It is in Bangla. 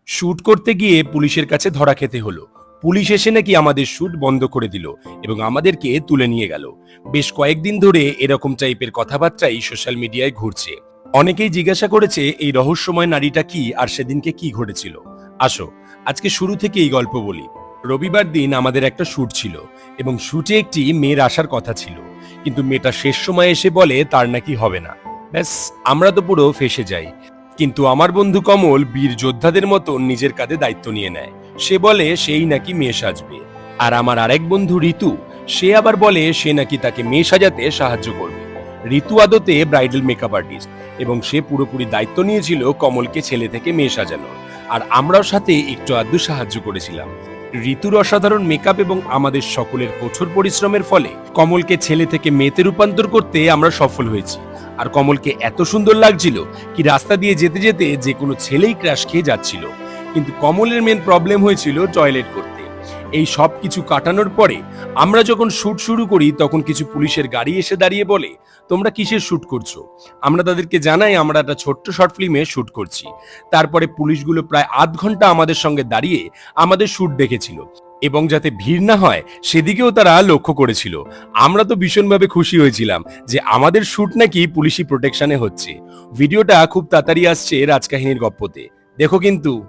শুট করতে গিয়ে পুলিশের কাছে ধরা খেতে হলো। পুলিশ এসে নাকি আমাদের শুট বন্ধ করে দিল এবং আমাদেরকে তুলে নিয়ে গেল। বেশ কয়েকদিন ধরে এরকম টাইপের কথাবার্তাই সোশ্যাল মিডিয়ায় ঘুরছে। অনেকেই জিজ্ঞাসা করেছে এই রহস্যময় নারীটা কি আর সেদিনকে কি ঘটেছিল। আসো আজকে শুরু থেকে এই গল্প বলি। রবিবার দিন আমাদের একটা শুট ছিল এবং শুটে একটি মেয়ের আসার কথা ছিল, কিন্তু মেয়েটা শেষ সময় এসে বলে তার নাকি হবে না। ব্যাস, আমরা তো পুরো ফেঁসে যাই। কিন্তু আমার বন্ধু কমল বীর যোদ্ধাদের মতো নিজের কাঁধে দায়িত্ব নিয়ে নেয়। সে বলে সেই নাকি মেয়ে সাজবে। আর আমার আরেক বন্ধু ঋতু, সে আবার বলে সে নাকি তাকে মেয়ে সাজাতে সাহায্য করবে। ঋতু আদতে ব্রাইডাল মেকআপ আর্টিস্ট এবং সে পুরোপুরি দায়িত্ব নিয়েছিল কমলকে ছেলে থেকে মেয়ে সাজানোর। আর আমরাও সাথে একটু আধটু সাহায্য করেছিলাম। ঋতুর অসাধারণ মেকআপ এবং আমাদের সকলের কঠোর পরিশ্রমের ফলে কমলকে ছেলে থেকে মেয়েতে রূপান্তর করতে আমরা সফল হয়েছি। আর কমলকে এত সুন্দর লাগছিল কি রাস্তা দিয়ে যেতে যেতে যে কোনো ছেলেই ক্র্যাশ খেয়ে যাচ্ছিল। কিন্তু কমলের মেন প্রবলেম হয়েছিল টয়লেট করতে। এই সব কিছু কাটানোর পরে আমরা যখন শুট শুরু করি তখন কিছু পুলিশের গাড়ি এসে দাঁড়িয়ে বলে, তোমরা কিসের শুট করছো? আমরা তাদেরকে জানাই আমরা একটা ছোট্ট শর্ট ফিল্মে শুট করছি। তারপরে পুলিশগুলো প্রায় আধ ঘন্টা আমাদের সঙ্গে দাঁড়িয়ে আমাদের শুট দেখেছিল এবং যাতে ভিড় না হয় সেদিকেও তারা লক্ষ্য করেছিল। আমরা তো ভীষণভাবে খুশি হয়েছিলাম যে আমাদের শুট নাকি পুলিশি প্রোটেকশনে হচ্ছে। ভিডিওটা খুব তাড়াতাড়ি আসছে রাজকাহিনীর গপ্পতে, দেখো কিন্তু।